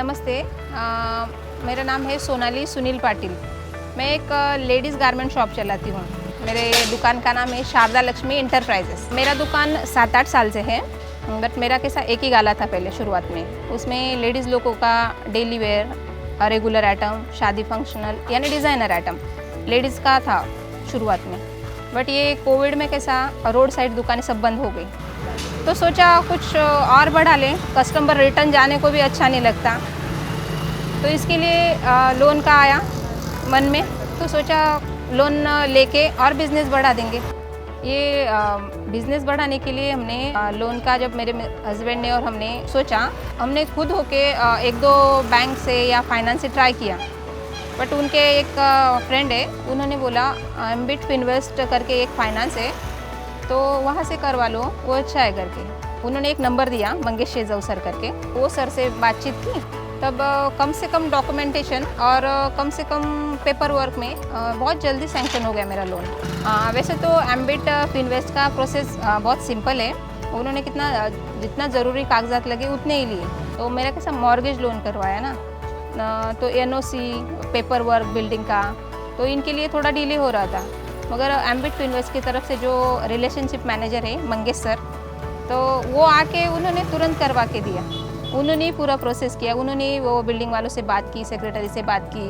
नमस्ते, मेरा नाम है सोनाली सुनील पाटिल। मैं एक लेडीज़ गारमेंट शॉप चलाती हूँ। मेरे दुकान का नाम है शारदा लक्ष्मी इंटरप्राइजेस। मेरा दुकान 7-8 साल से है, बट मेरा कैसा एक ही गाला था पहले शुरुआत में। उसमें लेडीज़ लोगों का डेली वेयर, रेगुलर आइटम, शादी फंक्शनल यानी डिज़ाइनर आइटम लेडीज़ का था शुरुआत में। बट ये कोविड में कैसा रोड साइड दुकानें सब बंद हो गई, तो सोचा कुछ और बढ़ा लें। कस्टमर रिटर्न जाने को भी अच्छा नहीं लगता, तो इसके लिए लोन का आया मन में, तो सोचा लोन लेके और बिज़नेस बढ़ा देंगे। ये बिज़नेस बढ़ाने के लिए हमने लोन का, जब मेरे हस्बैंड ने और हमने सोचा, हमने खुद होके 1-2 बैंक से या फाइनेंस से ट्राई किया। बट उनके एक फ्रेंड है, उन्होंने बोला एम्बिट फिनवेस्ट करके एक फाइनेंस है, तो वहाँ से करवा लो, वो अच्छा है करके। उन्होंने एक नंबर दिया, मंगेश शेजव सर करके। वो सर से बातचीत की, तब कम से कम डॉक्यूमेंटेशन और कम से कम पेपर वर्क में बहुत जल्दी सैंक्शन हो गया मेरा लोन। वैसे तो एम्बिट फिनवेस्ट का प्रोसेस बहुत सिंपल है। उन्होंने जितना ज़रूरी कागजात लगे उतने ही लिए। तो मेरा कैसा मॉर्गेज लोन करवाया ना, तो NOC, पेपर वर्क, बिल्डिंग का, तो इनके लिए थोड़ा डिले हो रहा था। मगर एम्बिट फिनवेस्ट की तरफ से जो रिलेशनशिप मैनेजर है मंगेश सर, तो वो आके उन्होंने तुरंत करवा के दिया। उन्होंने ही पूरा प्रोसेस किया। उन्होंने वो बिल्डिंग वालों से बात की, सेक्रेटरी से बात की,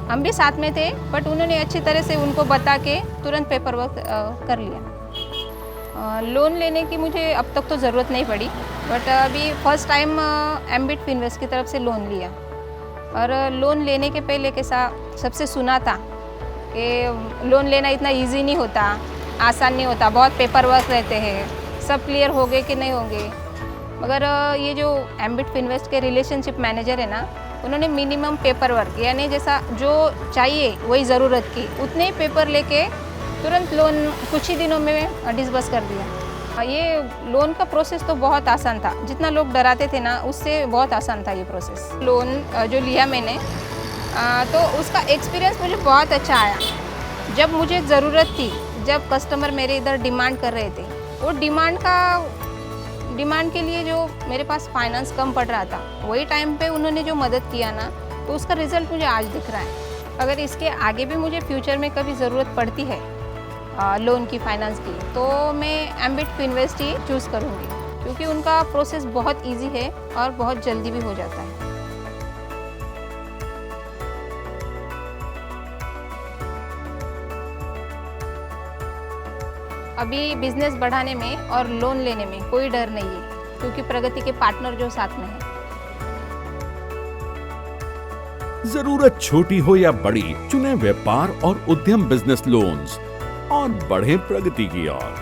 हम भी साथ में थे, बट उन्होंने अच्छी तरह से उनको बता के तुरंत पेपर वर्क कर लिया। लोन लेने की मुझे अब तक तो ज़रूरत नहीं पड़ी, बट अभी फर्स्ट टाइम एम्बिट फिनवेस्ट की तरफ से लोन लिया। और लोन लेने के पहले कैसा सबसे सुना था कि लोन लेना इतना इजी नहीं होता, आसान नहीं होता, बहुत पेपर वर्क रहते हैं, सब क्लियर हो गए कि नहीं होंगे। मगर ये जो एम्बिट फिनवेस्ट के रिलेशनशिप मैनेजर है ना, उन्होंने मिनिमम पेपर वर्क यानी जैसा जो चाहिए वही ज़रूरत की उतने ही पेपर लेके तुरंत लोन कुछ ही दिनों में डिसबर्स कर दिया। ये लोन का प्रोसेस तो बहुत आसान था, जितना लोग डराते थे ना उससे बहुत आसान था ये प्रोसेस। लोन जो लिया मैंने, तो उसका एक्सपीरियंस मुझे बहुत अच्छा आया। जब मुझे ज़रूरत थी, जब कस्टमर मेरे इधर डिमांड कर रहे थे, वो डिमांड के लिए जो मेरे पास फाइनेंस कम पड़ रहा था, वही टाइम पे उन्होंने जो मदद किया ना, तो उसका रिज़ल्ट मुझे आज दिख रहा है। अगर इसके आगे भी मुझे फ्यूचर में कभी ज़रूरत पड़ती है लोन की, फाइनेंस की, तो मैं एम्बिट फिनवेस्ट ही चूज़ करूँगी, क्योंकि उनका प्रोसेस बहुत ईजी है और बहुत जल्दी भी हो जाता है। अभी बिजनेस बढ़ाने में और लोन लेने में कोई डर नहीं है, क्योंकि प्रगति के पार्टनर जो साथ में है। जरूरत छोटी हो या बड़ी, चुने व्यापार और उद्यम बिजनेस लोन्स और बढ़े प्रगति की ओर।